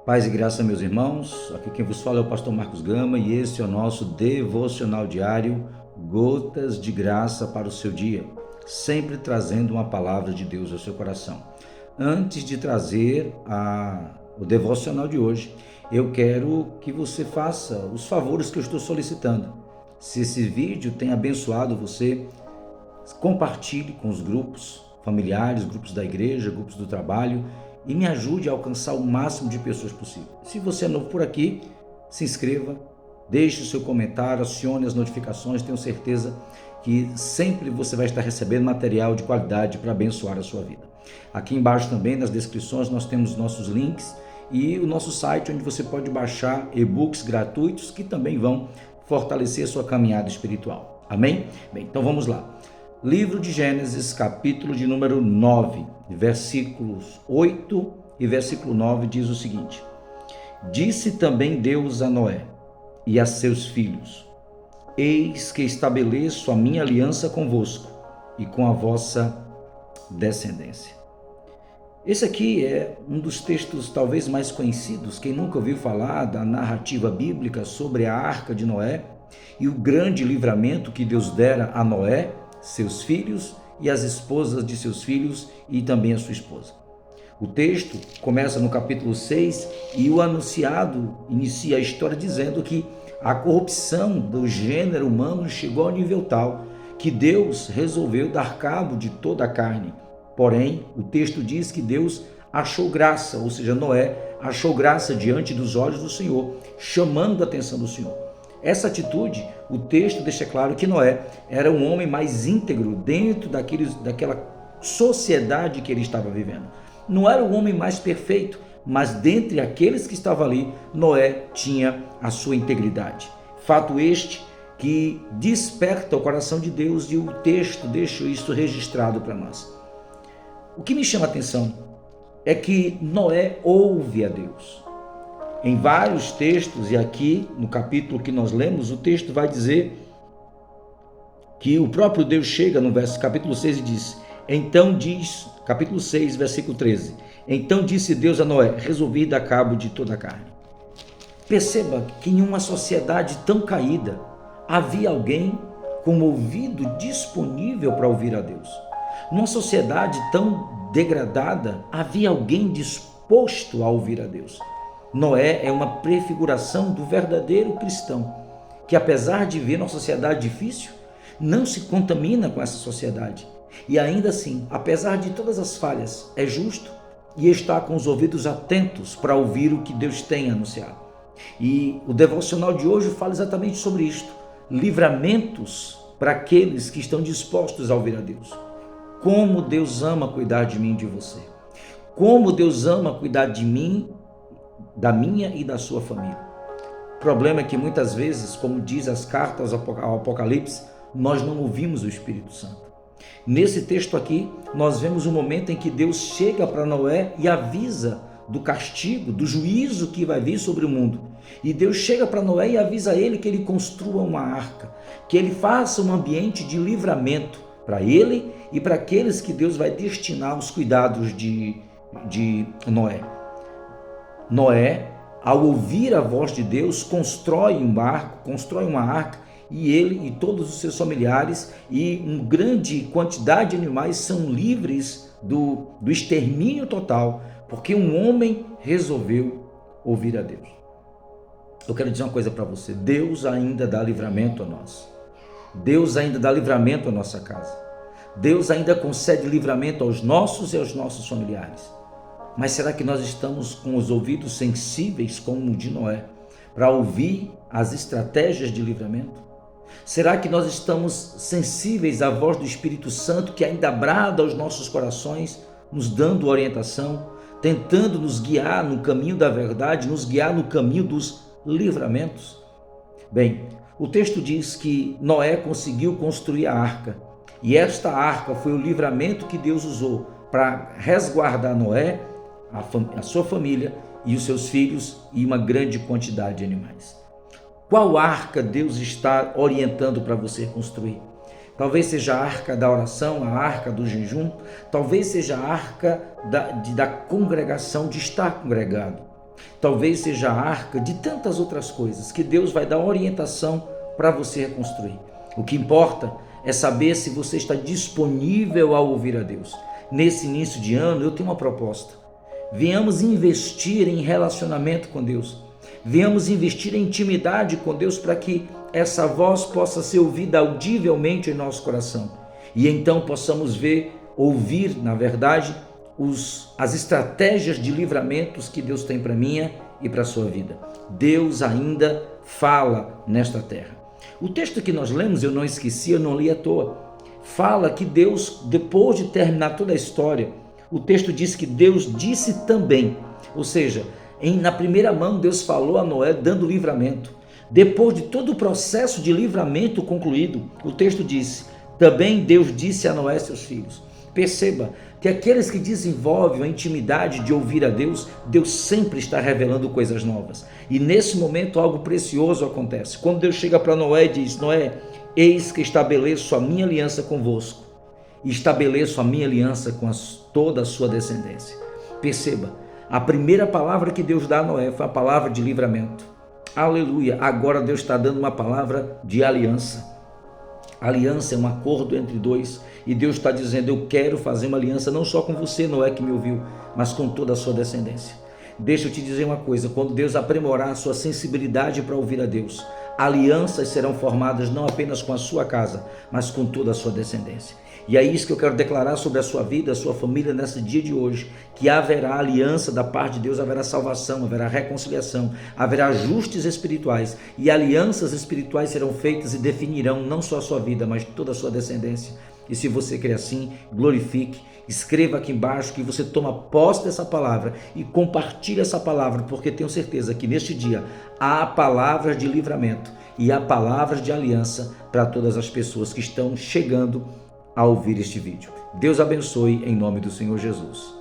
Paz e graça, meus irmãos. Aqui quem vos fala é o pastor Marcos Gama e esse é o nosso devocional diário, Gotas de Graça para o seu dia, sempre trazendo uma palavra de Deus ao seu coração. Antes de trazer o devocional de hoje, eu quero que você faça os favores que eu estou solicitando. Se esse vídeo tem abençoado você, compartilhe com os grupos familiares, grupos da igreja, grupos do trabalho, e me ajude a alcançar o máximo de pessoas possível. Se você é novo por aqui, se inscreva, deixe o seu comentário, acione as notificações, tenho certeza que sempre você vai estar recebendo material de qualidade para abençoar a sua vida. Aqui embaixo também, nas descrições, nós temos nossos links e o nosso site onde você pode baixar e-books gratuitos que também vão fortalecer a sua caminhada espiritual. Amém? Bem, então vamos lá. Livro de Gênesis, capítulo de número 9, versículos 8 e versículo 9 diz o seguinte: Disse também Deus a Noé e a seus filhos: Eis que estabeleço a minha aliança convosco e com a vossa descendência. Esse aqui é um dos textos talvez mais conhecidos. Quem nunca ouviu falar da narrativa bíblica sobre a arca de Noé e o grande livramento que Deus dera a Noé, seus filhos e as esposas de seus filhos e também a sua esposa. O texto começa no capítulo 6 e o anunciado inicia a história dizendo que a corrupção do gênero humano chegou ao nível tal que Deus resolveu dar cabo de toda a carne. Porém, o texto diz que Deus achou graça, ou seja, Noé achou graça diante dos olhos do Senhor, chamando a atenção do Senhor. Essa atitude, o texto deixa claro que Noé era um homem mais íntegro dentro daquela sociedade que ele estava vivendo. Não era o homem mais perfeito, mas dentre aqueles que estavam ali, Noé tinha a sua integridade. Fato este que desperta o coração de Deus e o texto deixa isso registrado para nós. O que me chama a atenção é que Noé ouve a Deus. Em vários textos, e aqui no capítulo que nós lemos, o texto vai dizer que o próprio Deus chega no capítulo 6 e diz, capítulo 6, versículo 13, então disse Deus a Noé, resolvi dar cabo de toda a carne. Perceba que em uma sociedade tão caída, havia alguém com o ouvido disponível para ouvir a Deus. Numa sociedade tão degradada, havia alguém disposto a ouvir a Deus. Noé é uma prefiguração do verdadeiro cristão, que apesar de viver numa sociedade difícil, não se contamina com essa sociedade. E ainda assim, apesar de todas as falhas, é justo e está com os ouvidos atentos para ouvir o que Deus tem a anunciar. E o devocional de hoje fala exatamente sobre isto: livramentos para aqueles que estão dispostos a ouvir a Deus. Como Deus ama cuidar de mim e de você. Como Deus ama cuidar de mim, da minha e da sua família. O problema é que muitas vezes, como diz as cartas ao Apocalipse, nós não ouvimos o Espírito Santo. Nesse texto aqui, nós vemos um momento em que Deus chega para Noé e avisa do castigo, do juízo que vai vir sobre o mundo. E Deus chega para Noé e avisa a ele que ele construa uma arca, que ele faça um ambiente de livramento para ele e para aqueles que Deus vai destinar aos cuidados de Noé. Noé, ao ouvir a voz de Deus, constrói uma arca, e ele e todos os seus familiares e uma grande quantidade de animais são livres do extermínio total, porque um homem resolveu ouvir a Deus. Eu quero dizer uma coisa para você: Deus ainda dá livramento a nós. Deus ainda dá livramento à nossa casa. Deus ainda concede livramento aos nossos e aos nossos familiares. Mas será que nós estamos com os ouvidos sensíveis como o de Noé para ouvir as estratégias de livramento? Será que nós estamos sensíveis à voz do Espírito Santo que ainda brada aos nossos corações, nos dando orientação, tentando nos guiar no caminho da verdade, nos guiar no caminho dos livramentos? Bem, o texto diz que Noé conseguiu construir a arca, e esta arca foi o livramento que Deus usou para resguardar Noé, a sua família e os seus filhos e uma grande quantidade de animais. Qual arca Deus está orientando para você construir? Talvez seja a arca da oração, a arca do jejum, talvez seja a arca da congregação, de estar congregado. talvez seja a arca, de tantas outras coisas que Deus vai dar orientação para você reconstruir. O que importa é saber se você está disponível a ouvir a Deus. Nesse início de ano, eu tenho uma proposta. Venhamos investir em relacionamento com Deus. Venhamos investir em intimidade com Deus para que essa voz possa ser ouvida audivelmente em nosso coração. E então possamos ouvir, na verdade, as estratégias de livramentos que Deus tem para minha e para a sua vida. Deus ainda fala nesta terra. O texto que nós lemos, eu não esqueci, eu não li à toa. Fala que Deus, depois de terminar toda a história, o texto diz que Deus disse também, ou seja, na primeira mão Deus falou a Noé dando livramento. Depois de todo o processo de livramento concluído, o texto disse, também Deus disse a Noé e seus filhos. Perceba que aqueles que desenvolvem a intimidade de ouvir a Deus, Deus sempre está revelando coisas novas. E nesse momento algo precioso acontece. Quando Deus chega para Noé e diz, Noé, eis que estabeleço a minha aliança convosco e estabeleço a minha aliança com toda a sua descendência. Perceba, a primeira palavra que Deus dá a Noé foi a palavra de livramento. Aleluia, agora Deus está dando uma palavra de aliança. Aliança é um acordo entre dois e Deus está dizendo, eu quero fazer uma aliança não só com você, Noé, que me ouviu, mas com toda a sua descendência. Deixa eu te dizer uma coisa, quando Deus aprimorar a sua sensibilidade para ouvir a Deus, alianças serão formadas não apenas com a sua casa, mas com toda a sua descendência. E é isso que eu quero declarar sobre a sua vida, a sua família nesse dia de hoje, que haverá aliança da parte de Deus, haverá salvação, haverá reconciliação, haverá ajustes espirituais e alianças espirituais serão feitas e definirão não só a sua vida, mas toda a sua descendência. E se você crê assim, glorifique, escreva aqui embaixo que você toma posse dessa palavra e compartilhe essa palavra, porque tenho certeza que neste dia há palavras de livramento e há palavras de aliança para todas as pessoas que estão chegando a ouvir este vídeo. Deus abençoe em nome do Senhor Jesus.